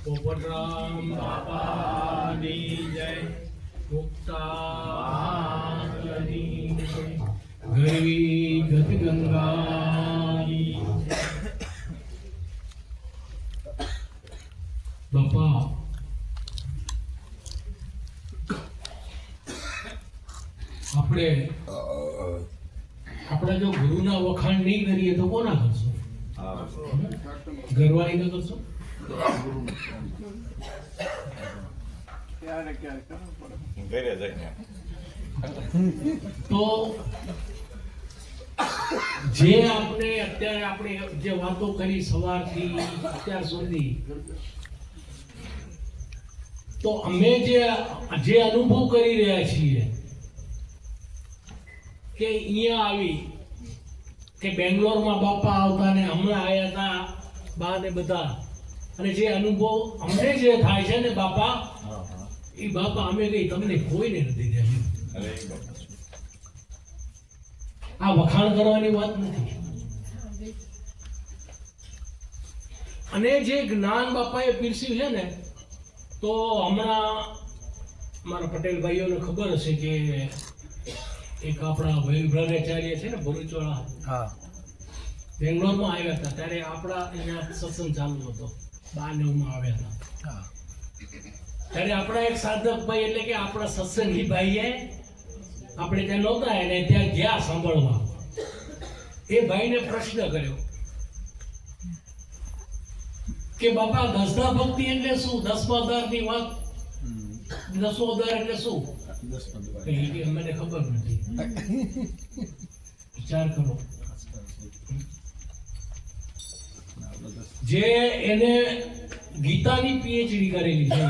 પોપટરામ બાપાની જય, મુક્તાની જય, ગરવી ગત ગંગાની જય. બાપા આપણે જો ગુરુના વખાણ નહીં કરીએ તો કોના કરશો? ઘરવાળી ન કરશો? તો જે આપણે અત્યારે આપણે જે વાતો કરી સવારથી અત્યાર સુધી, તો અમે જે અનુભવ કરી રહ્યા છીએ કે અહીંયા આવી કે બેંગ્લોરમાં બાપા આવતા ને હમણાં આવ્યા હતા બા ને બધા, અને જે અનુભવ અમને જે થાય છે ને બાપા, એ બાપા અમે કઈ તમને કોઈને નથી દેવું. આ વખાણ કરવાની વાત નથી. અને જે જ્ઞાન બાપાએ પીરસ્યું છે ને, તો હમણાં મારા પટેલ ભાઈઓને ખબર હશે કે એક આપણા વૈભ્રાચાર્ય છે ને ભરૂચવાળા, બેંગ્લોરમાં આવ્યા હતા ત્યારે આપણા અહીંયા સત્સંગ ચાલુ હતો, 92 આવ્યા હતા. ત્યારે આપણા એક સાધક ભાઈ એટલે કે આપણા સત્સંગી ભાઈએ આપણે ત્યાં નહોતા એને ત્યાં ગયા સાંભળવા. એ ભાઈને પ્રશ્ન કર્યો કે બાપા દસદા ભક્તિ એટલે શું? 10 ની વાત, 10 એટલે શું? મને ખબર નથી. વિચાર કરો. જે એને ગીતાની પીએચડી કરેલી છે,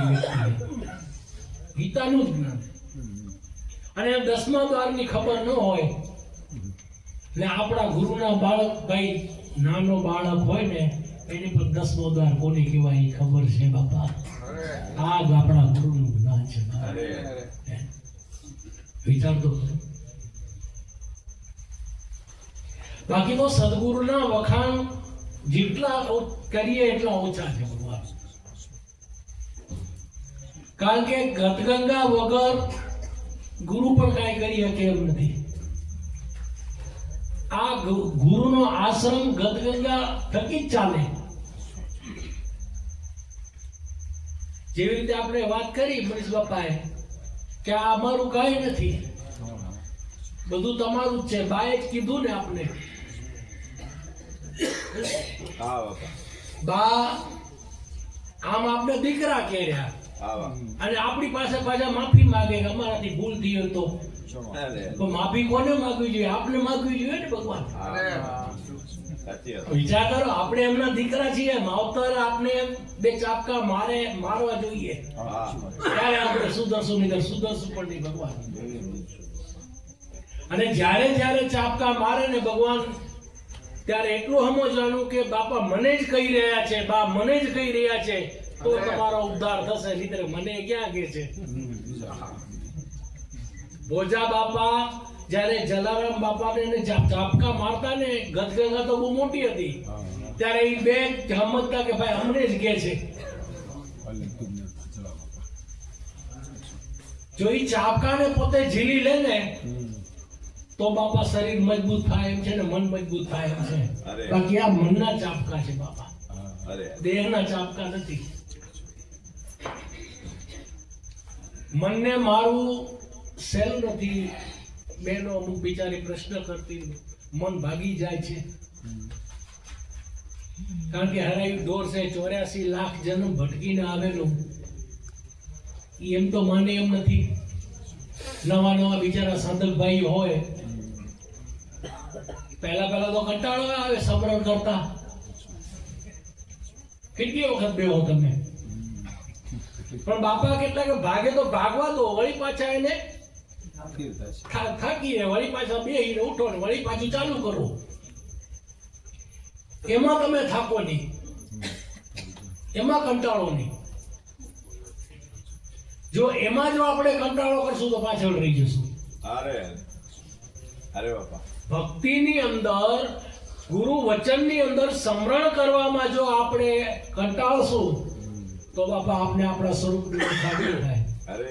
ગીતાનું જ્ઞાન, અને 10મા દ્વારની ખબર ન હોય ને આપણા ગુરુના બાળક ભાઈ, નાનો બાળક હોય ને એની પર 10મો દ્વાર કોને કહેવાય એ ખબર છે બાપા. આ જ આપણા ગુરુનું જ્ઞાન છે. વિચાર તો કરો. બાકી તો સદગુરુના વખાણ જેટલા કરીએ એટલા ઓછા છે ભગવાન. કારણ કે ગતગંગા વગર ગુરુ પણ કાંઈ કરી શકે એમ નથી. આ ગુરુનો આશ્રમ ગતગંગા થકી જ ચાલે. જેવી રીતે આપણે વાત કરી મનીષ બાપાએ કે આ અમારું કાંઈ નથી, બધું તમારું જ છે. બાએ જ કીધું ને આપણે, બા આમ આપણે દીકરા કહેર્યા અને આપણી પાસે પાછા માફી માંગે કે અમારાથી ભૂલ થઈ હોય તો માફી કોને માંગવી જોઈએ? આપણે માંગવી જોઈએ ને ભગવાન. વિચાર કરો, આપણે એમના દીકરા છીએ, માવતર આપણે 2 ચાપકા મારવા જોઈએ ત્યારે આપણે સુધરશું, નહીં સુધરશું પણ નહીં ભગવાન. અને જ્યારે ચાપકા મારે ને ભગવાન, ત્યારે એટલું સમજવાનું કે બાપા મને જ કહી રહ્યા છે, બા મને જ કહી રહ્યા છે, તો તમારો ઉદ્ધાર થશે, નહીં મને ક્યાં કહે છે. ભોજા બાપા જ્યારે જલારામ બાપાને ચાપકા મારતા ને, ગતગંગા તો બહુ મોટી હતી, ત્યારે એ બે સમજતા કે ભાઈ અમને જ કહે છે. જો એ ચાપકાને પોતે ઝીલી લે ને તો બાપા શરીર મજબૂત થાય એમ છે ને, મન મજબૂત થાય એમ છે. બાકી આ મનના ચાપકા છે બાપા, દેહના ચાપકા નથી. મનને મારું સહેલું નથી. બેનો અમુક બિચારી પ્રશ્ન કરતી, મન ભાગી જાય છે. કારણ કે હરાયું દોર છે, 84 લાખ જન્મ ભટકીને આવેલું. એમ તો માને એમ નથી. નવા બિચારા સાધકભાઈ હોય, પહેલા તો કંટાળો આવે સમરણ કરતા. કેટલી વખત બેહો તમે? પણ બાપા કેટલા કે ભાગે તો ભાગવા દો, વળી પાછા એને થાકી વળી પાછા બેહીને ઉઠો ને વળી પાછું ચાલુ કરો. એમાં તમે થાકો નહીં, એમાં કંટાળો નહીં. જો એમાં જો આપણે કંટાળો કરશું તો પાછળ રહી જશું. અરે બાપા, ભક્તિની અંદર, ગુરુ વચનની અંદર સમરણ કરવામાં જો આપણે કંટાળશું તો બાપા આપને આપણા સ્વરૂપની ઓળખાણ નહીં થાય. અરે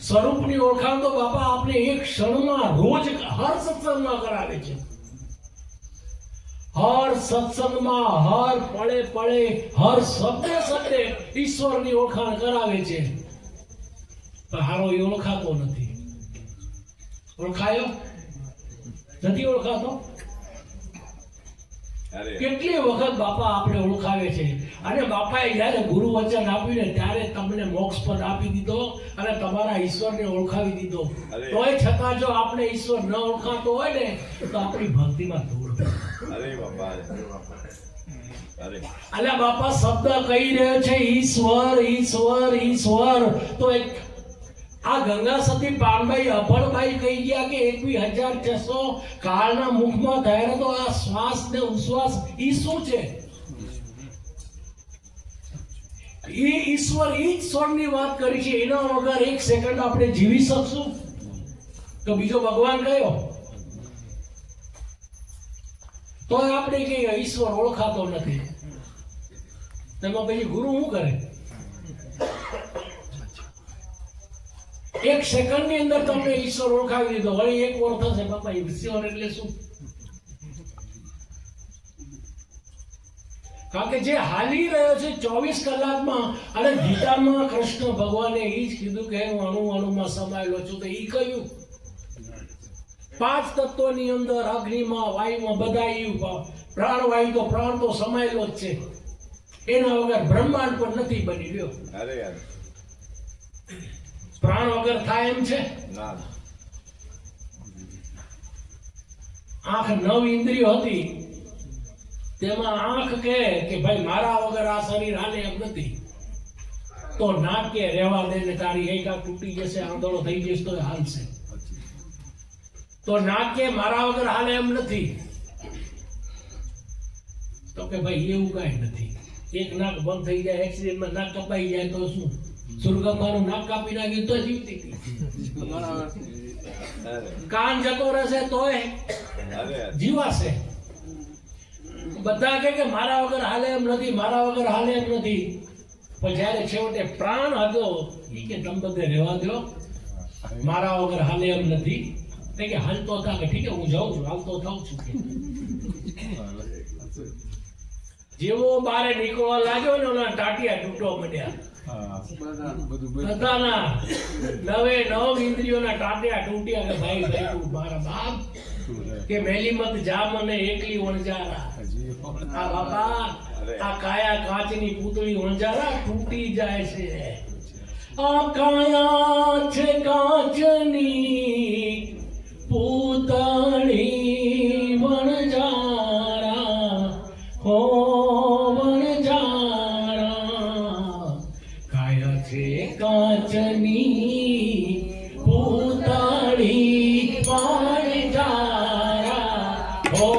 સ્વરૂપની ઓળખાણ તો બાપા આપને એક ક્ષણમાં રોજ હર સત્સંગમાં કરાવે છે. હર સત્સંગમાં હર પળે પળે હર શબ્દે શબ્દે ઈશ્વરની ઓળખાણ કરાવે છે. પણ હારો એ ઓળખાતો નથી. ઓળખાયો નથી? ઓળખાતો. અરે કેટલી વખત બાપા આપણે ઓળખાવે છે. અને બાપાએ જ્યારે ગુરુ વચન આપ્યું ને ત્યારે તમને મોક્ષ પદ આપી દીધો અને તમારા ઈશ્વરને ઓળખાવી દીધો. અરે. તોય છતાં જો આપણે ઈશ્વર ન ઓળખાતો હોય ને તો આપણી ભક્તિમાં ધૂળ. અરે બાપા અરે અલ્યા બાપા શબ્દ કહી રહ્યો છે ઈશ્વર ઈશ્વર ઈશ્વર. તો એક આ ગંગા સતી પાનભાઈ અભણભાઈ કહી ગયા કે 21,600 કાળના મુખમાં થયેલો તો આ શ્વાસ ને ઉશ્વાસ ઈ શું છે? એ ઈશ્વર ઈશ્વરની વાત કરી છે. એના વગર એક સેકન્ડ આપણે જીવી શકશું? તો બીજો ભગવાન કયો? તો આપણે કહીએ ઈશ્વર ઓળખાતો નથી. તેમાં પછી ગુરુ શું કરે? એક સેકન્ડ ની અંદર તમને ઈશ્વર ઓળખાવી દીધો. વળી એક વાર થશે બાપા ઈશ્વર એટલે શું? કારણ કે જે હાલી રહ્યો છે 24 કલાકમાં. અને ગીતામાં કૃષ્ણ ભગવાને એ જ કીધું કે હું અણુ અણુમાં સમાયેલો છું. તો ઈ કયું? 5 તત્વોની અંદર અગ્નિમાં વાયુમાં બધા પ્રાણવાયુ તો પ્રાણ તો સમાયેલો જ છે. એના વગર બ્રહ્માંડ પણ નથી બની રહ્યો. અરે યાર પ્રાણ વગર થાય એમ છે? ના આંખ 9 ઇન્દ્રિયો હતી. તેમાં આંખ કે ભાઈ મારા વગર આ શરીર હાલે એમ નથી. તો નાક કે રહેવા દે ને તારી એક આંખ તૂટી જશે આંધળો થઈ જશે તો હાલશે. તો નાક કે મારા વગર હાલે એમ નથી. તો કે ભાઈ એવું કાંઈ નથી. એક નાક બંધ થઈ જાય એક્સિડન્ટમાં નાક કપાઈ જાય તો શું? સુરગમ્માનું નાક કાપી નાખ્યું તો જીવતી હતી. કાન જતો રહેશે તોય અરે જીવાશે. બધા કે મારા વગર હાલે એમ નથી, મારા વગર હાલે એમ નથી. પણ જ્યારે છેવટે પ્રાણ હતો એ કે તમે બધે રહેવા દો, મારા વગર હાલે એમ નથી. કે હાલતો હતા કે ઠીક હું જાઉં છું, હાલતો થાઉં છું. જેવો બારે નીકળવા લાગ્યો ને ઓલા ટાટિયા તૂટવા માંડ્યા. બધાના 9 ઇન્દ્રિયોના ટાટિયા તૂટ્યા. કે ભાઈ ભાઈ તું મારા બાપ કે મેલી મત જા મને એકલી વણજારા. આ બાપા આ કાયા કાચની પૂતળી વણજારા તૂટી જાય છે. આ કાયા છે કાચની પૂતળી વણજારા હો વણજારા. કાયા છે કાચની પૂતળી વણજારા હો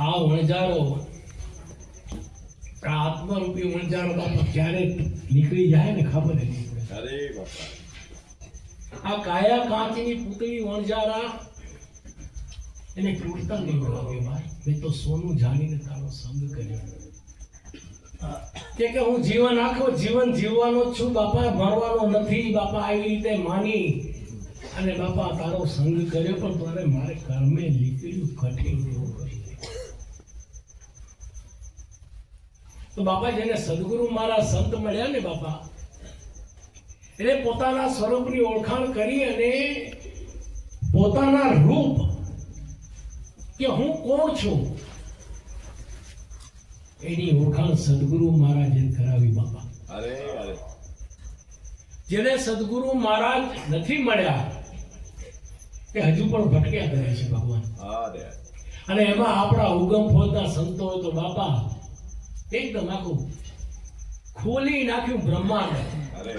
આ વણજારો આ આત્મરૂપી વણજારો બાપા ક્યારે નીકળી જાય ને ખબર નહીં પડે. અરે બાપા આ કાયા કાચની પૂતળી વણજારા એને તૂટતા નહીં બોલાવે ભાઈ. મેં તો સોનું જાણીને તારો સંગ કર્યો કે હું જીવન આખો જીવન જીવવાનો જ છું બાપા, મરવાનો નથી બાપા. આવી રીતે માની અને બાપા તારો સંગ કર્યો, પણ તારે મારે કર્મે લીધેલું કઠિન એવું કરી. તો બાપા જેને સદગુરુ મારા સંત મળ્યા ને બાપા, એને પોતાના સ્વરૂપની ઓળખાણ કરી અને પોતાના રૂપ કે હું કોણ છું એની ઓળખાણ સદગુરુ મહારાજે કરાવી બાપા. અરે અરે જેને સદગુરુ મહારાજ નથી મળ્યા તે હજુ પણ ભટક્યા કરે છે ભગવાન. અરે અને એમાં આપણા ઉગમ ફોજના સંતો હોય તો બાપા એકદમ આખું ખોલી નાખ્યું બ્રહ્માંડ. અરે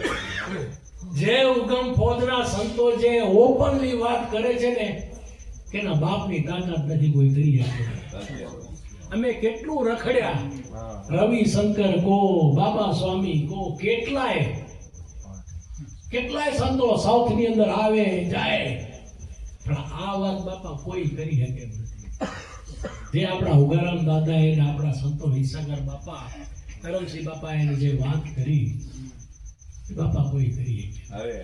જે ઉગમ ફોજના સંતો જે ઓપનલી વાત કરે છે ને કે ના બાપની તાકાત નથી કોઈ કરી શકે. સાચી અમે કેટલું રખડ્યા, રવિ શંકર કો, બાબા સ્વામી કો, કેટલાય સંતો સાઉથ ની અંદર આવે જાય, પણ આ વાત બાપા કોઈ કરી શકે એમ નથી. જે આપણા ઉગારામ દાદા એને આપણા સંતો વિસાગર બાપા, કરમસિંહ બાપા એને જે વાત કરી એ બાપા કોઈ કરી શકે. અરે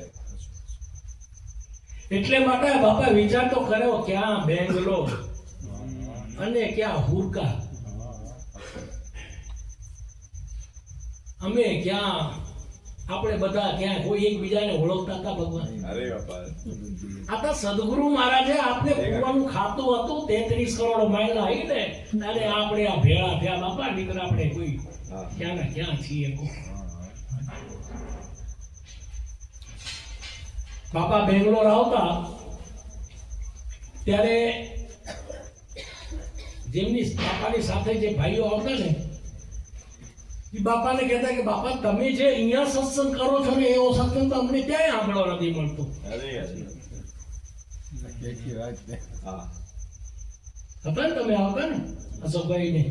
એટલે માટે બાપા વિચાર તો કર્યો ક્યાં બેંગ્લોર અને ક્યાં હુરકા, અમે ક્યાં આપણે બધા ક્યાં કોઈ એકબીજાને ઓળખતા હતા ભગવાન. અરે બાપા આ તો સદગુરુ મહારાજે આપણે પૂરવાનું ખાતું હતું 33 કરોડ માઇલ આવીને અને આપણે આ ભેળા થયા બાપા. નીકળ આપણે કોઈ હા ક્યાં ના ક્યાં છીએ બાપા. બેંગ્લોર આવતા ત્યારે જેમની બાપાની સાથે જે ભાઈઓ આવતા ને એ બાપાને કહેતા કે બાપા તમે જે અહીંયા સત્સંગ કરો છો ને એવો સત્સંગ તો અમને ક્યાંય સાંભળવા નથી મળતો. અરે હા હતા ને તમે આવતા ને અશોકભાઈ ને,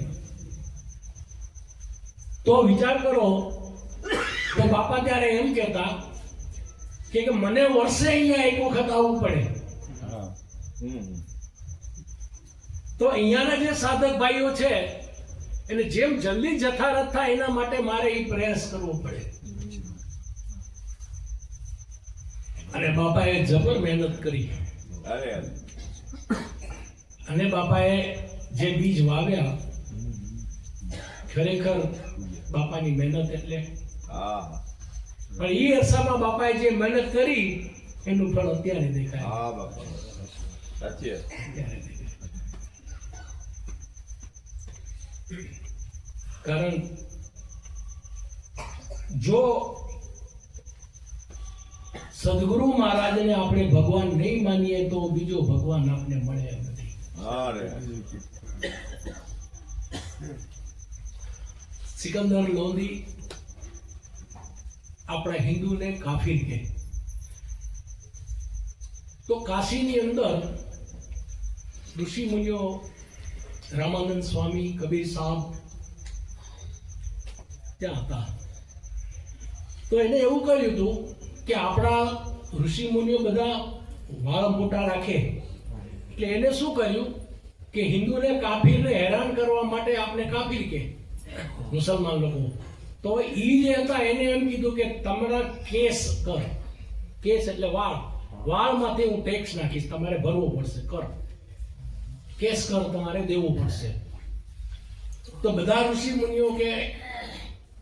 તો વિચાર કરો તો બાપા ત્યારે એમ કહેતા કે મને વર્ષે અહીંયા એક વખત આવવું પડે. તો અહીંયાના જે સાધક ભાઈઓ છે એને જેમ જલ્દી જથારથ થાય એના માટે મારે એ પ્રયાસ કરવો પડે. અને બાપાએ જબર મહેનત કરી અરે અને બાપાએ જે બીજ વાવ્યા ખરેખર બાપાની મહેનત એટલે. હા પણ એ અરસામાં બાપાએ જે મહેનત કરી એનું ફળ અત્યારે દેખાય. હા બાપા સાચી અત્યારે દેખાય. કારણ જો સદગુરુ મહારાજને આપણે ભગવાન નહીં માનીએ તો બીજો ભગવાન આપણે મળે એમ નથી. અરે સિકંદર લોધી આપણા હિન્દુને કાફીર કહે. તો કાશીની અંદર ઋષિ મુનિઓ રામાનંદ સ્વામી, કબીર સાહેબ ત્યાં હતા. તો એને એવું કર્યું હતું કે આપણા ઋષિ મુનિઓ બધા વાળ મોટા રાખે એટલે એને શું કર્યું કે હિન્દુને કાફીરને હેરાન કરવા માટે આપણે કાફીર કે મુસલમાન લોકો તો ઈ જે હતા એને એમ કીધું કે તમારા કેસ કર, કેસ એટલે વાળમાંથી હું ટેક્સ નાખીશ, તમારે ભરવો પડશે, કર કેસ કર તમારે દેવું પડશે. તો બધા ઋષિ મુનિઓ કે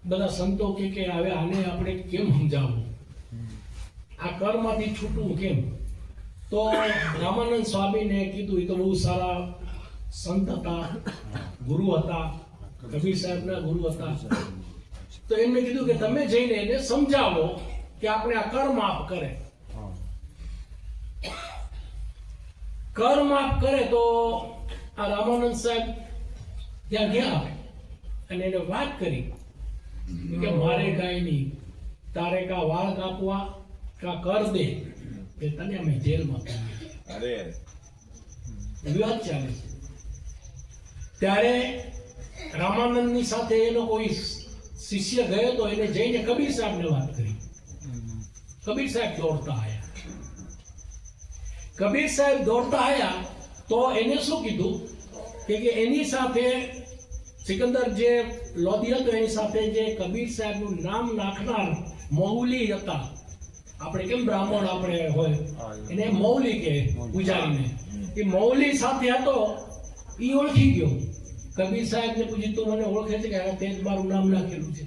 બધા સંતો કે હવે આને આપણે કેમ સમજાવવું, આ કરમાંથી છૂટવું કેમ? તો રામાનંદ સ્વામીને કીધું, એ તો બહુ સારા સંત હતા, ગુરુ હતા, કબીર સાહેબના ગુરુ હતા. તો એમને કીધું કે તમે જઈને એને સમજાવો કે આપણે આ કર માફ કરે, કર માફ કરે. તો આ રામાનંદ સાહેબ ત્યાં ગયા અને એને વાત કરી કે મારે કાંઈ નહીં, તારે કા વાળ કાપવા કા કર દે કે તને અમે જેલમાં પૂરીએ. અરે વિવાદ ચાલે છે. ત્યારે રામાનંદની સાથે એનો કોઈ શિષ્ય ગયો તો એને જઈને કબીર સાહેબને વાત કરી. કબીર સાહેબ દોડતા આવ્યા. કબીર સાહેબ દોડતા આવ્યા તો એને શું કીધું કે એની સાથે સિકંદર જે લોધી હતો એની સાથે જે કબીર સાહેબનું નામ નાખનાર મૌલી હતા, આપણે કેમ બ્રાહ્મણ આપણે હોય એને મૌલી કે પૂજારીને, એ મૌલી સાથે હતો. એ ઓળખી ગયો. કબીર સાહેબને પૂછ્યું, તું મને ઓળખે છે કે તે જ મારું નામ નાખેલું છે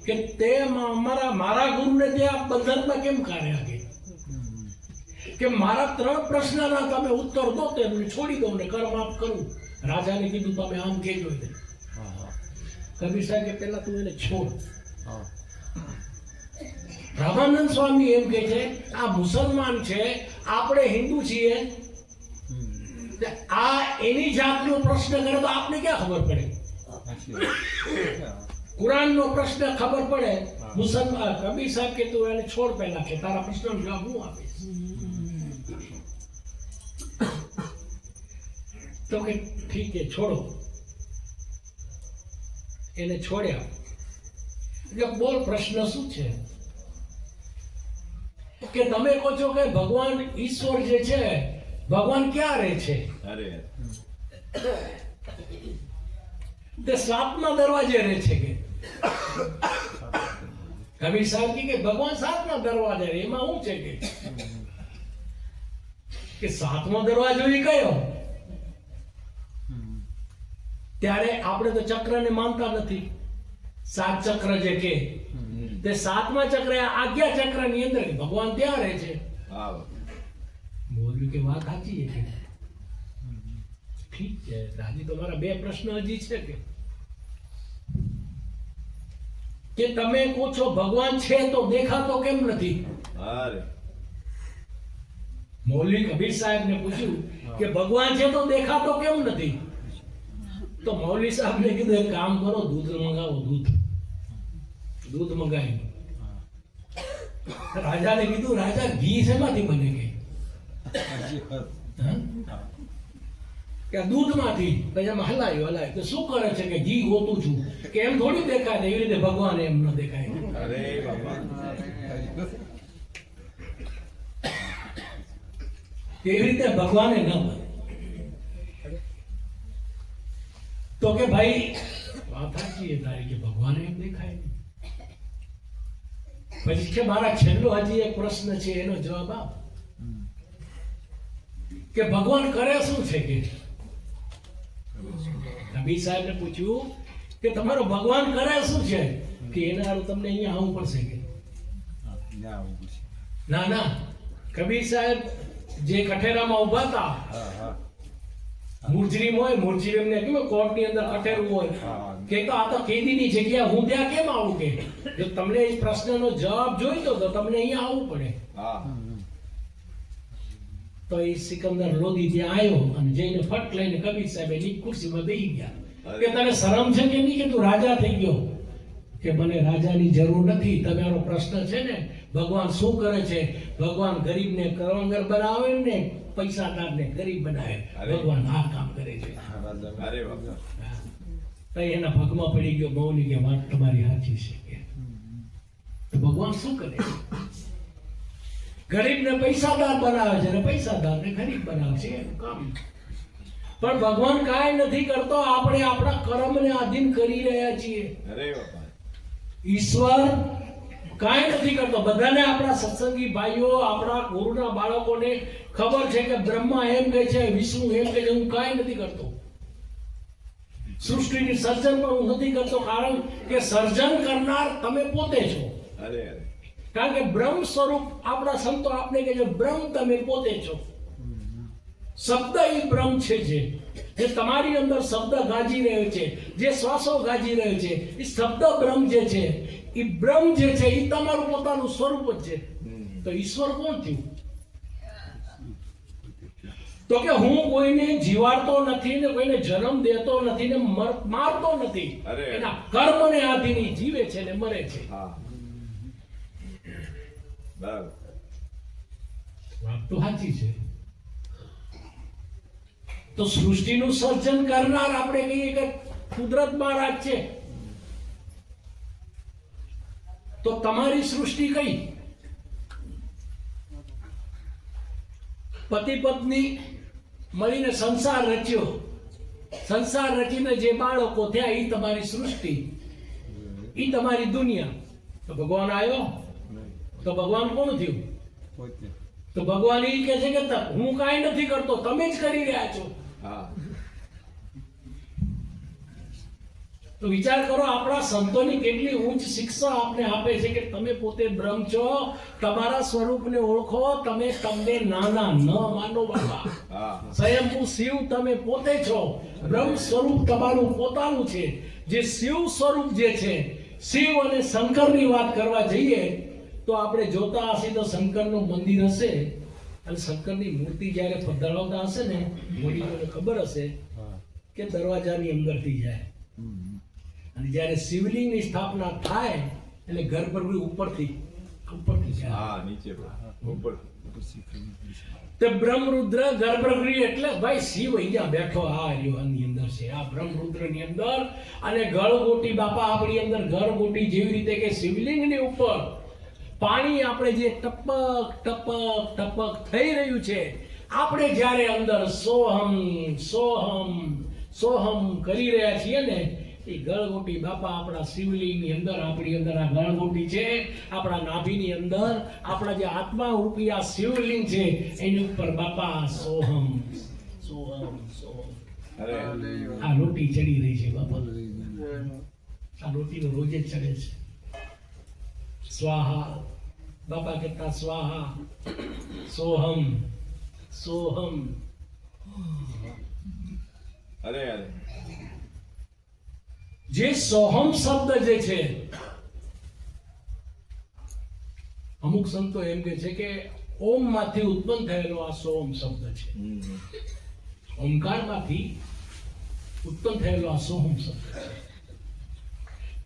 કે તે મારા ગુરુને તે આ બંધનમાં કેમ કાઢ્યા કે મારા 3 પ્રશ્નના તમે ઉત્તર દો તો એમને છોડી દો ને કર માફ કરું. રાજાને કીધું તમે આમ કહેજો એને. કબીર સાહેબ કે પહેલા તું એને છોડ. રામાનંદ સ્વામી એમ કહે છે આ મુસલમાન છે, આપણે હિન્દુ છીએ, આ એની જાતનો પ્રશ્ન કરે તો આપને ક્યાં ખબર પડે? કુરાનનો પ્રશ્ન ખબર પડે. મુસલમાન કબીર સાહેબ કે તું એને છોડ પહેલા કે તારા પ્રશ્નનો જવાબ હું આપીશ. તો કે ઠીક છે છોડો. એને છોડ્યા. એટલે બોલ પ્રશ્ન શું છે? કે તમે કહો છો કે ભગવાન ઈશ્વર જે છે ભગવાન ક્યાં રહે છે? અરે તે 7મા દરવાજે રહે છે કે કબીર સાહેબ કે ભગવાન 7મા દરવાજે રહે, એમાં શું છે કે 7મો દરવાજો એ કયો? ત્યારે આપણે તો ચક્રને માનતા નથી. 7 ચક્ર જે કે તે 7મા ચક્ર આજ્ઞા ચક્ર ની અંદર ભગવાન ત્યાં રહે છે. હા બોલ્યું કે વાત સાચી છે. ઠીક છે, રાજી તમારા 2 પ્રશ્ન હજી છે કે તમે કહો છો ભગવાન છે તો દેખાતો કેમ નથી? અરે મૌલવી કબીર સાહેબ ને પૂછ્યું કે ભગવાન છે તો દેખાતો કેમ નથી? તો મૌલવી સાહેબ ને કીધું એક કામ કરો, દૂધ મંગાવો. દૂધ મંગાવ્યું. રાજાને કીધું રાજા ઘી શેમાંથી બને કે દૂધમાંથી? પછી એમ હલાયું. તો શું કરે છે કે ઘી ગોતું છું કે એમ થોડી દેખાય. એવી રીતે ભગવાન એમ ન દેખાય. અરે બાપા એવી રીતે ભગવાને ન બને. તો કે ભાઈ વાત સાચી છે તારી કે ભગવાન એમ દેખાય નહીં. પછી કે મારા છેલ્લો હજી એક પ્રશ્ન છે એનો જવાબ આપ કે ભગવાન કરે શું છે? કે કબીર સાહેબને પૂછ્યું કે તમારો ભગવાન કરે શું છે? કે એના હારું તમને અહીંયા આવવું પડશે કે ના. કબીર સાહેબ જે કઠેરામાં ઉભા હતા, મુરજરીમ હોય, મુરજરીમ ને કેવું કોર્ટની અંદર કઠેરું હોય કે તો આ તો કેદીની જગ્યા, હું ત્યાં કેમ આવું? કે જો તમને એ પ્રશ્નનો જવાબ જોઈતો તો તમને અહીંયા આવવું પડે. હા તો એ સિકંદર લોધી ત્યાં આવ્યો અને જઈને ફટ લઈને કબીર સાહેબ એની ખુરશીમાં બેસી ગયા. કે તને શરમ છે કે નહીં કે તું રાજા થઈ ગયો? કે મને રાજાની જરૂર નથી. તમારો પ્રશ્ન છે ને ભગવાન શું કરે છે? ભગવાન ગરીબને કરવંગર બનાવે ને પૈસાદારને ગરીબ બનાવે. ભગવાન આ કામ કરે છે. અરે બાપા તો એના પગમાં પડી ગયો મૌની કે વાત તમારી સાચી છે. કે તો ભગવાન શું કરે? ગરીબને પૈસાદાર બનાવે છે અને પૈસાદારને ગરીબ બનાવે છે એનું કામ. પણ ભગવાન કાંઈ નથી કરતો, આપણે આપણા કર્મને આધીન કરી રહ્યા છીએ. અરે બાપા ઈશ્વર કાંઈ નથી કરતો. બધાને આપણા સત્સંગી ભાઈઓ, આપણા ગુરુના બાળકોને ખબર છે કે બ્રહ્મા એમ કહે છે, વિષ્ણુ એમ કહે છે, હું કાંઈ નથી કરતો. સૃષ્ટિની સર્જન પણ હું નથી કરતો, કારણ કે સર્જન કરનાર તમે પોતે છો. અરે અરે કારણ કે બ્રહ્મ સ્વરૂપ આપણા સંતો આપણે કહે છે બ્રહ્મ તમે પોતે છો. શબ્દ એ બ્રહ્મ છે, જે તમારી અંદર શબ્દ ગાજી રહ્યો છે, જે શ્વાસો ગાજી રહ્યો છે, એ શબ્દ બ્રહ્મ જે છે, એ બ્રહ્મ જે છે એ તમારું પોતાનું સ્વરૂપ જ છે. તો ઈશ્વર કોણ થયું? તો કે હું કોઈને જીવાડતો નથી ને કોઈને જન્મ દેતો નથી ને મારતો નથી. અરે. એના કર્મને આધીન જીવે છે ને મરે છે. હા બરાબર વાત તો સાચી છે. તો સૃષ્ટિનું સર્જન કરનાર આપણે કહીએ કે કુદરત મહારાજ છે. તો તમારી સૃષ્ટિ કઈ? પતિ પત્ની મળીને સંસાર રચ્યો, સંસાર રચીને જે બાળકો થયા એ તમારી સૃષ્ટિ, એ તમારી દુનિયા. તો ભગવાન આવ્યો? તો ભગવાન કોણ થયું? તો ભગવાન એ કહે છે કે હું કાંઈ નથી કરતો, તમે જ કરી રહ્યા છો. હા તો વિચાર કરો, આપણા સંતોની કેટલી ઉચ્ચ શિક્ષા આપને આપે છે કે તમે પોતે બ્રહ્મ છો, તમારા સ્વરૂપને ઓળખો, તમે તમને નાના ન માનો બાબા. હા સ્વયંભૂ શિવ તમે પોતે છો. બ્રહ્મ સ્વરૂપ તમારું પોતાનું છે. જે શિવ સ્વરૂપ જે છે, શિવ અને શંકરની વાત કરવા જઈએ તો આપણે જોતા હશે તો શંકરનું મંદિર હશે અને શંકરની મૂર્તિ જ્યારે પધરાવતા હશે ને, વડીલોને ખબર હશે કે દરવાજાની અંદરથી જાય, અને જ્યારે શિવલિંગની સ્થાપના થાય એટલે ગર્ભગૃહ ઉપરથી જાય. હા નીચે ઉપર તે બ્રહ્મરુદ્ર ગર્ભગૃહ એટલે ભાઈ શિવ અહીંયા બેઠો આ રહ્યો આની અંદર છે, આ બ્રહ્મરુદ્રની અંદર. અને ગળગોટી બાપા આપણી અંદર ગળગોટી જેવી રીતે કે શિવલિંગની ઉપર પાણી આપણે જે ટપક ટપક ટપક થઈ રહ્યું છે, આપણે જ્યારે અંદર સોહમ સોહમ સોહમ કરી રહ્યા છીએ ને, એ ગળગોટી બાપા આપણા શિવલિંગની અંદર, આપણી અંદર આ ગળગોટી છે, આપણા નાભીની અંદર આપણા જે આત્મા રૂપી આ શિવલિંગ છે, એની ઉપર બાપા સોહમ સોહમ સોહમ. અરે આ રોટી ચડી રહી છે બાપા, આ રોટી રોજે જ ચડે છે. સ્વાહા બાપા કહેતા, સ્વાહા સોહમ સોહમ. અરે અરે જે સોહમ શબ્દ જે છે, અમુક સંતો એમ કે છે કે ઓમ માંથી ઉત્પન્ન થયેલો આ સોહમ શબ્દ છે. ઓમકાર માંથી ઉત્પન્ન થયેલો આ સોહમ શબ્દ છે.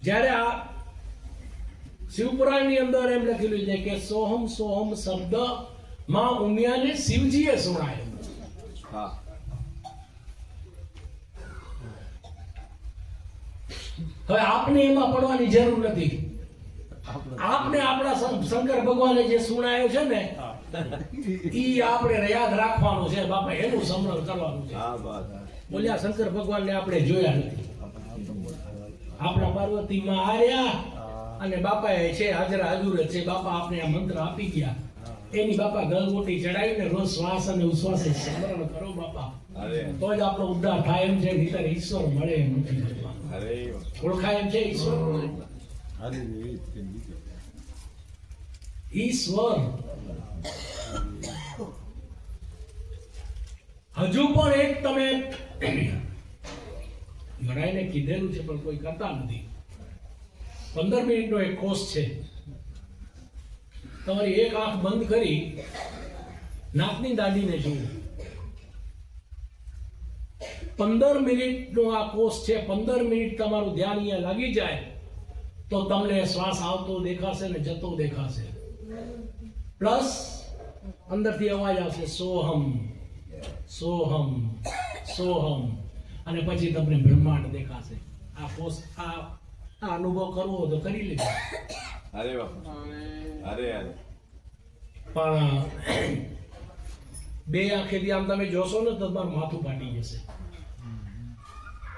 જ્યારે આ શિવપુરાણની અંદર એમ લખેલું છે કે સોહમ સોહમ શબ્દ માં ઉમિયાને શિવજીએ સુણાયો. હા હવે આપને એમાં પડવાની જરૂર નથી. આપને આપણા શંકર ભગવાને જે સુણાયો છે ને, ઈ આપણે યાદ રાખવાનું છે બાપા, એનું સ્મરણ કરવાનું છે. હા બસ બોલ્યા શંકર ભગવાનને આપણે જોયા નથી. આપણા પાર્વતીમાં આર્યા અને બાપાએ છે હાજરા હજુર છે. બાપા આપણે આ મંત્ર આપી ગયા, એની બાપા ગળગોટી ચડાવીને રોજ શ્વાસ અને ઉશ્વાસે સ્મરણ કરો બાપા, અરે તો જ આપણો ઉદ્ધાર થાય એમ છે. નહીંતર ઈશ્વર મળે એમ નથી. અરે ઓળખાય એમ છે ઈશ્વર. ઈશ્વર હજુ પણ એક તમે ઘણાને કીધેલું છે પણ કોઈ કરતા નથી. 15 મિનિટનો એક કોર્સ છે. તમારી એક આંખ બંધ કરી નાકની દાઢીને જોવું. 15 મિનિટનો આ કોર્સ છે. 15 મિનિટ તમારું ધ્યાન અહીંયા લાગી જાય તો તમને શ્વાસ આવતો દેખાશે ને જતો દેખાશે. પ્લસ અંદરથી અવાજ આવશે સોહમ સોહમ સોહમ, અને પછી તમને બ્રહ્માંડ દેખાશે. આ કોર્સ આ અનુભવ કરવો તો કરી લેજો. અરે બાપા અરે અરે પણ બે આંખેથી આમ તમે જોશો ને તો તમારું માથું ફાટી જશે.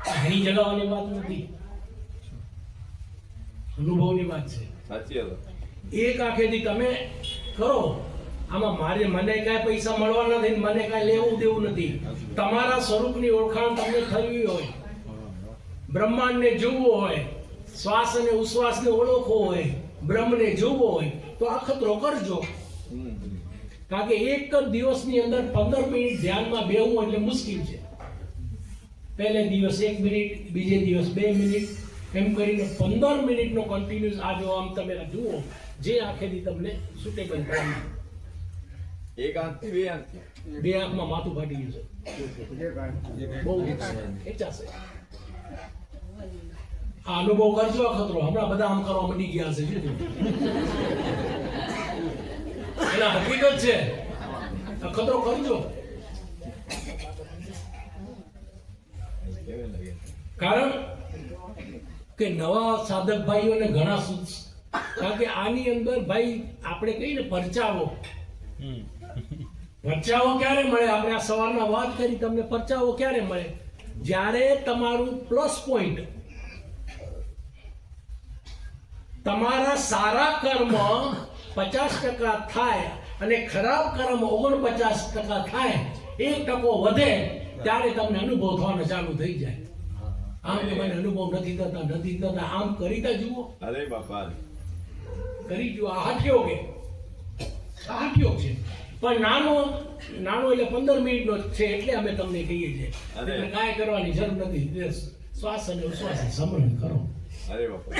ઘણી જગાવવાની વાત નથી, અનુભવની વાત છે. સાચી વાત. એક આંખેથી તમે કરો, આમાં મને કાંઈ પૈસા મળવા નથી, મને કાંઈ લેવું દેવું નથી. તમારા સ્વરૂપની ઓળખાણ તમને થવી હોય, બ્રહ્માંડને જોવું હોય, શ્વાસ અને ઉશ્વાસને ઓળખવો હોય, બ્રહ્મને જોવો હોય તો આ ખતરો કરજો. કારણ કે એક જ દિવસની અંદર 15 મિનિટ ધ્યાનમાં બેહવું એટલે મુશ્કેલ છે. પહેલે દિવસ 1 મિનિટ, બીજે દિવસ 2 મિનિટ, એમ કરીને 15 મિનિટનો કન્ટિન્યુઅસ આ જો આમ તમે જુઓ, જે આંખેથી તમને સુટેબલ થાય. એક આંખથી બે આંખથી. બે આંખમાં માથું ફાટી જશે, બહુ ખેંચાશે. આ અનુભવ કરજો. આ ખતરો હમણાં બધા આમ કરવા માંડી ગયા છે. શું એના હકીકત છે. આ ખતરો કરજો. કારણ કે નવા સાધક ભાઈઓને ઘણા કારણ કે આની અંદર ભાઈ આપણે કહીએ ને પરચાવો ક્યારે મળે? આપણે આ સવારના વાત કરી, તમને પરચાવો ક્યારે મળે? જ્યારે તમારું પ્લસ પોઈન્ટ, તમારા સારા કર્મ 50% થાય અને ખરાબ કર્મ 49% થાય, 1% વધે, ત્યારે તમને અનુભવ થવાનો ચાલુ થઈ જાય. આમ કે મને અનુભવ નથી થતા, આમ કરીતા જુઓ. અરે બાપા, કરી જુઓ. આ હાથ્યો છે, પણ નાનો એટલે 15 મિનિટનો છે, એટલે અમે તમને કહીએ છીએ. એટલે કાંઈ કરવાની જરૂર નથી. શ્વાસ અને ઉશ્વાસ સમરણ કરો. અરે બાપા,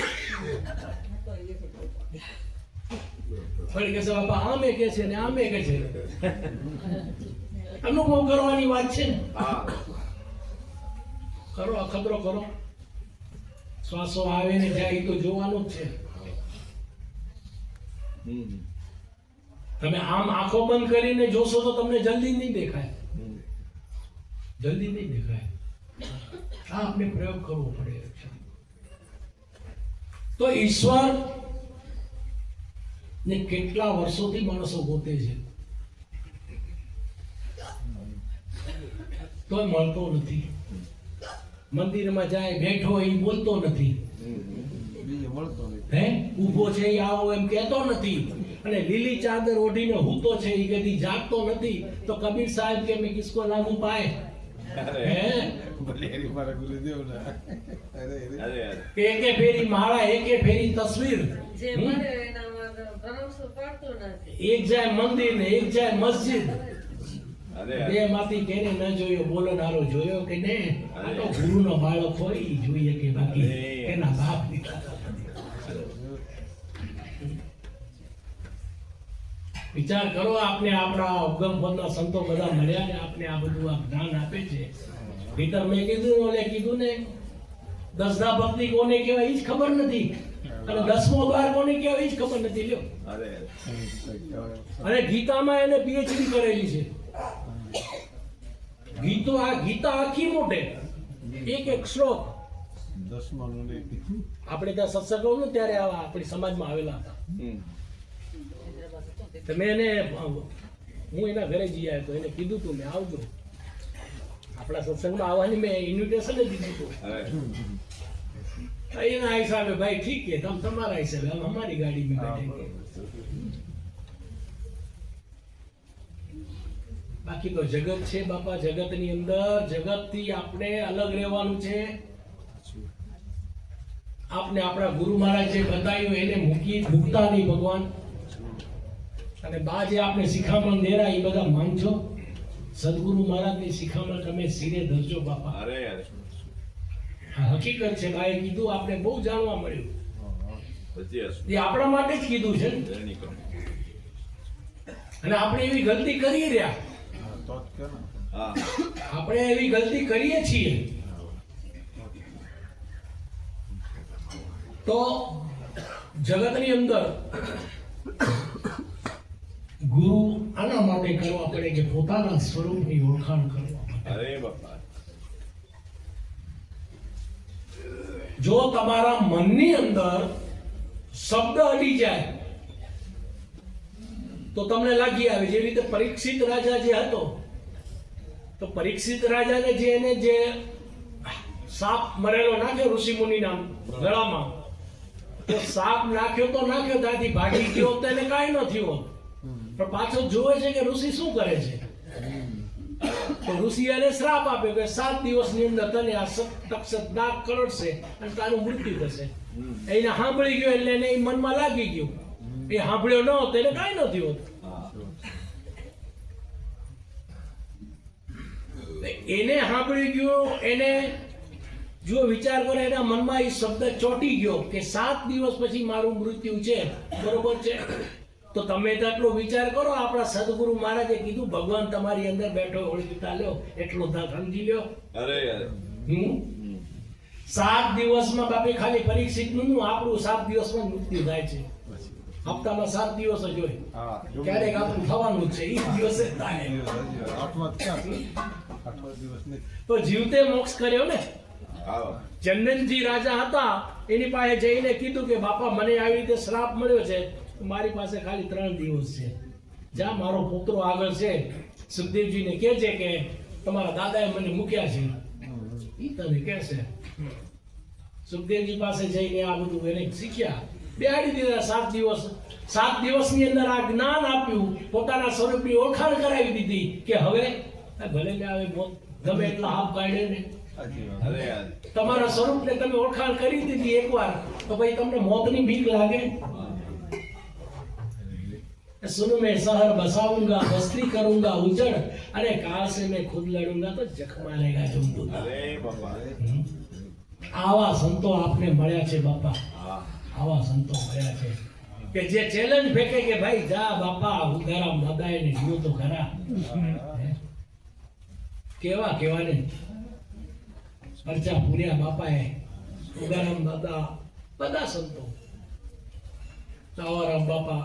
ફરી કે બાપા આમે કે છે ને આમે કે છે. અનુભવ કરવાની વાત છે ને. કરો, અખતરો કરો. શ્વાસો આવે ને જાય તો જોવાનું જ છે. તમે આમ આંખો બંધ કરીને જોશો તો તમને જલ્દી નહીં દેખાય. આ આપણે પ્રયોગ કરવો પડે. તો ઈશ્વર ને કેટલા વર્ષોથી માણસો ગોતે છે, તોય મળતો નથી. મંદિરમાં જાય, બેઠો એ બોલતો નથી, ઊભો છે એ આવો એમ કહેતો નથી, અને લીલી ચાદર ઓઢીને હૂતો છે એ કદી જાગતો નથી. તો કબીર સાહેબ કે મેં કિસકો લાગુ પાય? એકે ફેરી માળા, એકે ફેરી તસવીર. એક જાય મંદિર ને એક જાય મસ્જિદ. બે માંથી કેને ન જોયો, બોલનારો જોયો કે ને? આ તો ગુરુનો બાળક હોય ઈ જોઈએ કે બાકી એના બાપ દીકરા. વિચાર કરો. આપણે આપણા અવગમ પદના સંતો બધા મળ્યા ને આપણે આ બધું આ જ્ઞાન આપે છે. ભીતર મેં કીધું ને 10 ભક્તિ કોને કહેવાય એ જ ખબર નથી, અને 10મો દ્વાર કોને કહેવાય એ જ ખબર નથી. લ્યો, અને ગીતામાં એને PhD કરેલી છે. ગીતા આખી મોટે, એક શ્લોક. આપણે ત્યાં સત્સંગો ને ત્યારે આવા આપણી સમાજમાં આવેલા હતા. હું એના ઘરે જઈ આવ્યો તો એને કીધું તું મેં આવજો, આપણા સત્સંગમાં આવવાની મેં ઇન્વિટેશન જ દીધું હતું. એના હિસાબે ભાઈ ઠીક છે, તમે તમારા હિસાબે, हम हमारी गाड़ी में बैठेंगे. બાકી તો જગત છે બાપા. જગતની અંદર, જગતથી આપણે અલગ રહેવાનું છે. આપને આપણા ગુરુ મહારાજ જે બતાવ્યું એને મૂકતા નહીં ભગવાન. અને બા જે આપણે શિખામણ દેરા એ બધા માનજો. સદગુરુ મહારાજની શિખામણ તમે સિરે ધરજો બાપા. હકીકત છે. ભાઈ કીધું, આપણે બહુ જાણવા મળ્યું. એ આપણા માટે જ કીધું છે. અને આપણે એવી ગલતી કરી રહ્યા, આપણે એવી ગલતી કરીએ છીએ. તો જગતની અંદર ગુરુ આના માટે કરવા પડે કે પોતાના સ્વરૂપની ઓળખાણ કરવા પડે. જો તમારા મનની અંદર શબ્દ અડી જાય તો તમને લાગી આવે જે રીતે પરીક્ષિત રાજા જે હતો, તો પરીક્ષિત રાજાને જે એને જે સાપ મરેલો નાખ્યો ઋષિ મુનિના ગળામાં, તો સાપ નાખ્યો તો નાખ્યો, ત્યાંથી ભાગી ગયો તો એને કાંઈ ન થયું, પણ પાછો જોવે છે કે ઋષિ શું કરે છે. તો ઋષિ એને શ્રાપ આપ્યો કે 7 દિવસની અંદર તને આ તક્ષક નાગ કરડશે અને તારું મૃત્યુ થશે. એને સાંભળી ગયો એટલે એને મનમાં લાગી ગયું, એ સાંભળ્યો ન હોત એને કાંઈ ન થયું. એને સાંભળી ગયો, એને જો વિચાર કરે એના મનમાં એ શબ્દ ચોંટી ગયો કે 7 દિવસ પછી મારું મૃત્યુ છે, બરોબર છે. તો તમે તો આટલો વિચાર કરો, આપણા સદગુરુ મહારાજે કીધું ભગવાન તમારી અંદર બેઠો ઓળખીતા લ્યો, એટલો સમજી લ્યો. અરે 7 દિવસમાં બાપે ખાલી પરીક્ષિત નું આપણું 7 દિવસમાં મૃત્યુ થાય છે. હપ્તામાં 7 દિવસ જ હોય, ક્યારેક આપણું થવાનું છે, એ દિવસે થાય. તો જીવતે મોક્ષ કર્યો ને. ચંદનજી રાજા હતા, એની પાસે જઈને કીધું કે બાપા મને આવી રીતે શ્રાપ મળ્યો છે, મારી પાસે ખાલી 3 દિવસ છે, જા મારો પુત્રો આગળ છે, સુખદેવજીને કહે છે કે તમારા દાદાએ મને મૂક્યા છે, ઈ તને કહેશે. સુખદેવજી પાસે જઈને આ બધું એને શીખ્યા, બેહાડી દીધા 7 દિવસ. 7 દિવસની અંદર આ જ્ઞાન આપ્યું, પોતાના સ્વરૂપની ઓળખાણ કરાવી દીધી કે હવે ભલે ને આવે મોત ગમે એટલા હાફ કાઢે ને, તમારા સ્વરૂપને તમે ઓળખાણ કરી દીધી એકવાર, તો ભાઈ તમને મોતની બીક લાગે? सुन मैं शहर बसाऊंगा, बस्ती करूंगा उजड़, अरे काल से मैं खुद लड़ूंगा तो जख मारेगा जमदूत. આવા સંતો આપને મળ્યા છે બાપા, આવા સંતો મળ્યા છે કે જે ચેલેન્જ ફેંકે કે ભાઈ જા બાપા ઉગારામ દાદાએ ને જીવો તો ખરા. કેવા કેવાને પરચા પૂર્યા બાપાએ, ઉગારામ દાદા, બધા સંતો, ચાવારામ બાપા,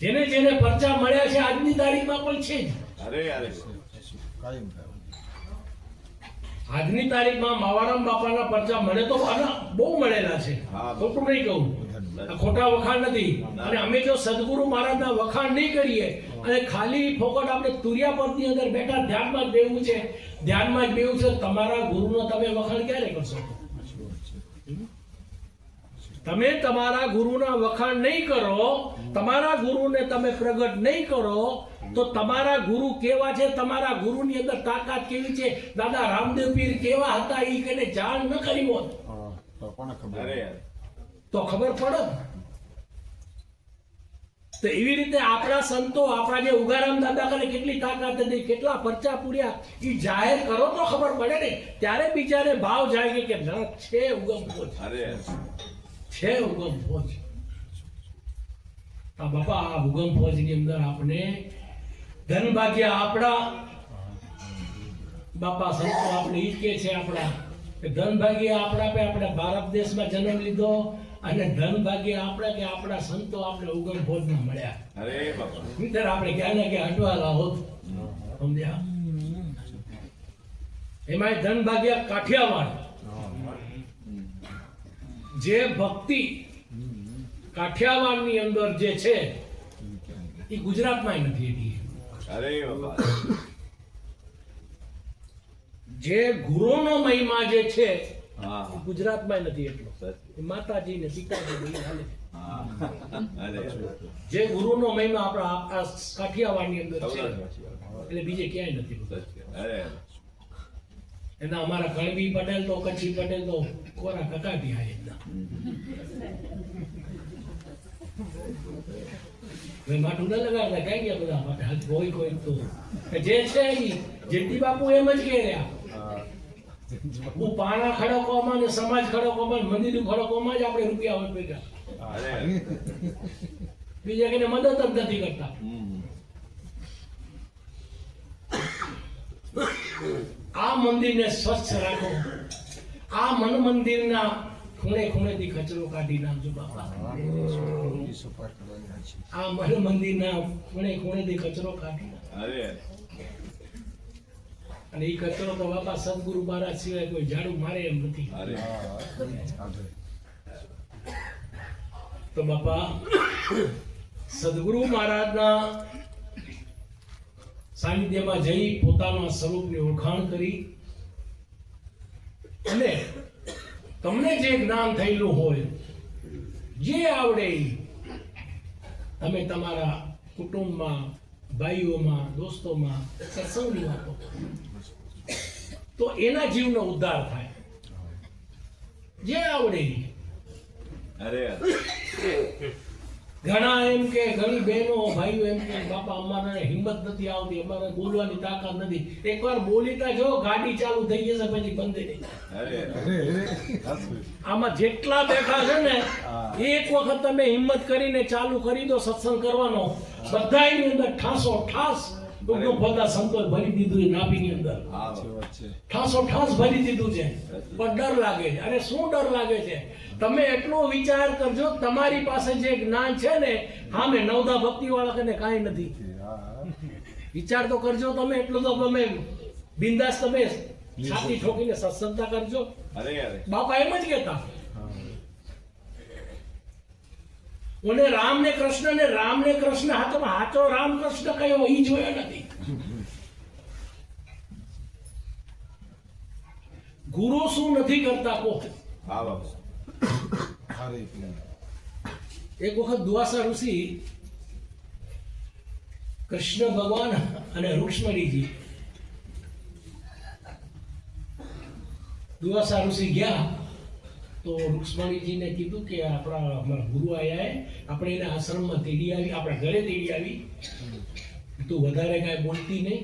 જેને જેને પરચા મળ્યા છે આજની તારીખમાં પણ છે જ. આજની તારીખમાં માવારામ બાપાના પરચા મળે તો બહુ મળેલા છે, ખોટું નહીં કહું, ખોટા વખાણ નથી. અને અમે જો સદગુરુ મહારાજના વખાણ નહીં કરીએ અને ખાલી ફોકટ આપણે તુરિયા પદની અંદર બેઠા ધ્યાનમાં જ બેવું છે, ધ્યાનમાં જ બેવું છે, તમારા ગુરુનો તમે વખાણ ક્યારે કરશો? તમે તમારા ગુરુના વખાણ નહીં કરો, તમારા ગુરુને તમે પ્રગટ નહીં કરો, તો તમારા ગુરુ કેવા છે, તમારા ગુરુની અંદર તાકાત કેવી છે, દાદા રામદેવ પીર કેવા હતા, એ કને જાણ ન કરી હોત તો ખબર પડે. તો એવી રીતે આપણા સંતો, આપણા જે ઉગારામ દાદા કરે કેટલી તાકાત હતી, કેટલા પરચા પૂર્યા, એ જાહેર કરો તો ખબર પડે ને. ત્યારે બિચારે ભાવ જાય કે ના છે ઉગમ ભોજ, છે ઉગમ ભોજ. આ બાપા આ ઉગમ ભોજ ની અંદર આપણે ધન ભાગ્ય આપણા બાપા સંતો આપણે ઈ કે છે આપણા કે ધન ભાગ્ય આપણા પે આપણે ભારત દેશમાં જન્મ લીધો, અને ધન ભાગ્ય આપણે કે આપણા સંતો આપણે ઉગમ ભોજ માં મળ્યા. અરે બાપા મિત્ર આપણે ક્યાં ને ક્યાં હટવાલા હોત, સમજ્યા? એમાં ધન ભાગ્ય કાઠિયાવાડ, જે ભક્તિ કાઠિયાવાડની અંદર જે છે એ ગુજરાતમાં નથી એટલી. અરે બાપા જે ગુરુનો મહિમા જે છે હા એ ગુજરાતમાં નથી એટલો. માતાજી ને પિતાજી ને હાલે. જે ગુરુનો મહિમા આપણા આ કાઠિયાવાડની અંદર છે એટલે બીજે ક્યાંય નથી. એના અમારા કણબી પટેલ તો કચ્છી પટેલ તો કોરા કકાટી હાય માટું ન લગાડતા કઈ ગયા બધા પટેલ, કોઈ કોઈ તો જે છે એ જેટી બાપુ એમ જ કહે રહ્યા, હું પાણા ખડકોમાં ને સમાજ ખડકોમાં મંદિર ખડકોમાં જ આપણે રૂપિયા હોય ભેગા, બીજા કઈને મદદ જ નથી કરતા. આ મંદિરને સ્વચ્છ રાખો, આ મન મંદિરના ખૂણે ખૂણેથી કચરો કાઢી નાખજો બાપા. આ મન મંદિરના ખૂણે ખૂણેથી કચરો કાઢી નાખો. અને એ કચરો તો બાપા સદગુરુ મહારાજ સિવાય કોઈ ઝાડુ મારે એમ નથી. તો બાપા સદગુરુ મહારાજના સાનિધ્યમાં જઈ પોતાના સ્વરૂપની ઓળખાણ કરી અને તમને જે જ્ઞાન થયેલું હોય, જે આવડે ઈ તમે તમારા કુટુંબમાં, ભાઈઓમાં, દોસ્તોમાં સત્સંગની વાતો તો એના જીવનો ઉદ્ધાર થાય. જે આવડે ઈ. અરે ઘણા એમ કે ઘણી બહેનો ભાઈઓ એમ કે બાપા અમારે હિંમત નથી આવતી, અમારે બોલવાની તાકાત નથી. એકવાર બોલીતા જો ગાડી ચાલુ થઈ જશે પછી બંધ નહીં. અરે આમાં જેટલા બેઠા છે ને એક વખત તમે હિંમત કરીને ચાલુ કરી દો સત્સંગ કરવાનો, બધાની અંદર ઠાસો ઠાસ બધા સંતોષ ભરી દીધું છે. નાભીની અંદર ઠાસો ઠાસ ભરી દીધું છે, પણ ડર લાગે છે. અને શું ડર લાગે છે? તમે એટલો વિચાર કરજો, તમારી પાસે જે જ્ઞાન છે ને સામે નવદા ભક્તિ વાળા કને કાંઈ નથી. વિચાર તો કરજો તમે, એટલો તો તમે બિંદાસ તમે છાતી ઠોકીને સત્સંગતા કરજો. અરે બાપા એમ જ કહેતા. ઓને રામ ને કૃષ્ણ હાથમાં હાચો રામ કૃષ્ણ કયો ઈ જોયો નથી. ગુરુ શું નથી કરતા કો. હા બાપા. એક વખત દ્વાસા ઋષિ કૃષ્ણ ભગવાન અને રૂક્ષ્મણીજી દ્વાસા ઋષિ ગયા તો રૂક્ષ્મણીજીને કીધું કે અમારા ગુરુ આયા આપણે એને આશ્રમમાં તેડી આવી, આપણા ઘરે તેડી આવી, તું વધારે કાંઈ બોલતી નહીં,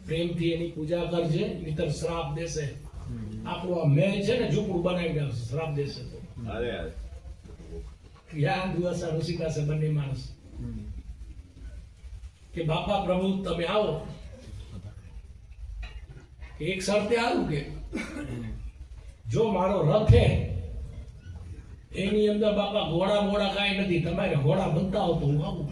પ્રેમથી એની પૂજા કરજે, નહીતર શ્રાપ દેશે. આપણું આ મેં છે ને ઝૂંપડું બનાવી દેશે, શ્રાપ દેશે. તો અરે યા દ્વાસા ઋષિ પાસે બંને માણસ કે બાપા પ્રભુ તમે આવો. એક શરતે આવું કે જો મારો રથ છે એની અંદર બાપા ઘોડા કાંઈ નથી, તમારે ઘોડા બનતા હો તો હું આવું.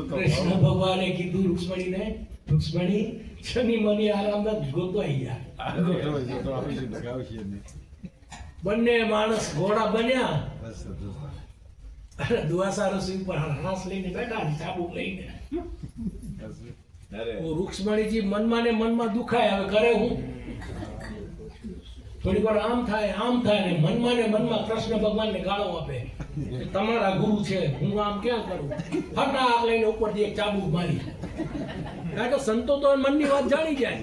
કૃષ્ણ ભગવાને કીધું રૂક્ષ્મણીને, રૂક્ષ્મણી શનિ મની આરામદાર ગોતવાઈ ગયા. બંને માણસ ઘોડા બન્યા. દ્વાસા ઋષિ ઉપર હાંસ લઈને બેઠા, ચાબુક લઈને. અરે રૂક્ષ્મણીજી મનમાં ને મનમાં દુખાય, હવે કરે હું. થોડી વાર આમ થાય ને મનમાં કૃષ્ણ ભગવાનને ગાળો આપે, તમારા ગુરુ છે, હું આમ ક્યાં કરું. ફટાક લઈને ઉપરથી એક ચાબુક મારી. કારણ કે સંતો તો મનની વાત જાણી જાય.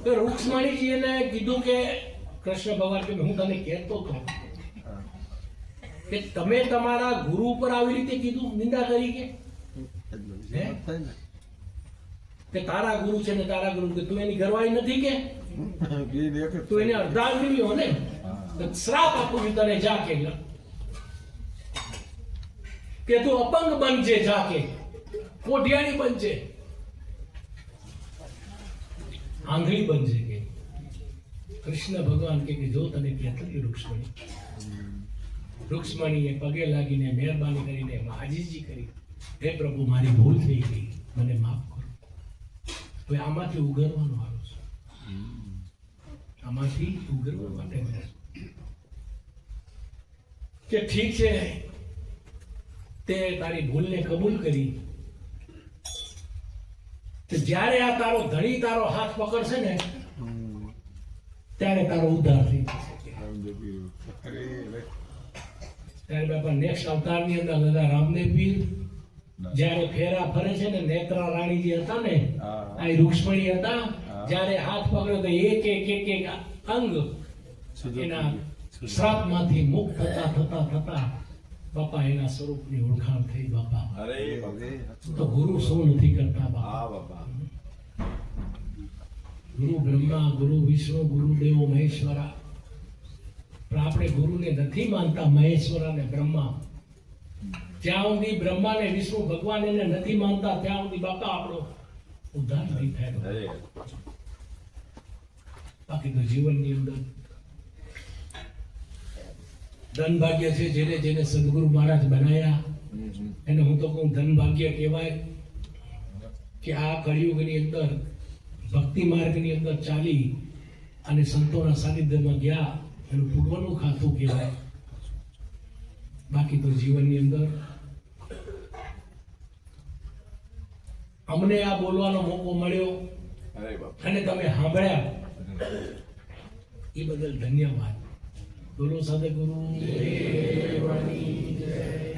તો રૂક્ષ્મણીજી એને કીધું કે કૃષ્ણ ભગવાન કે હું તને કહેતો હતો કે તમે તમારા ગુરુ ઉપર આવી રીતે કીધું, નિંદા કરી કે તારા ગુરુ છે ને તારા ગુરુ, કે તું એની ઘરવાળી નથી કે તું એને અર્ધાંગીની હો ને, શ્રાપ આપું છું તને, જા કે તું અપંગ બનજે, જા કે કોઢિયાણી બનજે, આંધળી બનજે. કે કૃષ્ણ ભગવાન કે જો તને કહેતી રૂક્ષ્મણીએ પગે લાગીને મહેરબાની કરીને આજીજી કરી, હે પ્રભુ મારી ભૂલ થઈ ગઈ, મને માફ કરો. તો આમાંથી ઉગરવાનો આવ્યો છે, આમાંથી ઉગરવા માટે કે ઠીક છે તે તારી ભૂલને કબૂલ કરી. જ્યારે આ તારો ધણી તારો હાથ પકડશે ને ત્યારે તારો ઉદ્ધાર થઈ જશે. ત્યારે બાપા નેક્સ્ટ અવતારની અંદર દાદા રામદેવ પીર જ્યારે ફેરા ફરે છે ને, નેત્રા રાણીજી હતા ને, આ રૂક્ષ્મણી હતા, જ્યારે હાથ પકડ્યો તો એક અંગ એના શ્રાપમાંથી મુક્ત થતા બાપા એના સ્વરૂપની ઓળખાણ થઈ. બાપા અરે તો ગુરુ શું નથી કરતા બાપા. હા બાપા. ગુરુ બ્રહ્મા, ગુરુ વિષ્ણુ, ગુરુ દેવો મહેશ્વરા. પણ આપણે ગુરુને નથી માનતા, મહેશ્વર અને બ્રહ્મા. જ્યાં સુધી બ્રહ્મા ને વિષ્ણુ ભગવાન એને નથી માનતા ત્યાં સુધી બાપા આપણો ઉદ્ધાર નહીં થાય. અરે બાકી તો જીવનની અંદર ધન ભાગ્ય છે, જેને સદગુરુ મહારાજ બનાયા એને હું તો કહું ધન ભાગ્ય કહેવાય. કે આ કળિયુગની અંદર ભક્તિ માર્ગની અંદર ચાલી અને સંતોના સાનિધ્યમાં ગયા, એનું પૂર્વનું ખાતું કહેવાય. બાકી તો જીવનની અંદર અમને આ બોલવાનો મોકો મળ્યો અરે બાપુ અને તમે સાંભળ્યા એ બદલ ધન્યવાદ. બોલો સદગુરુ દેવની જય.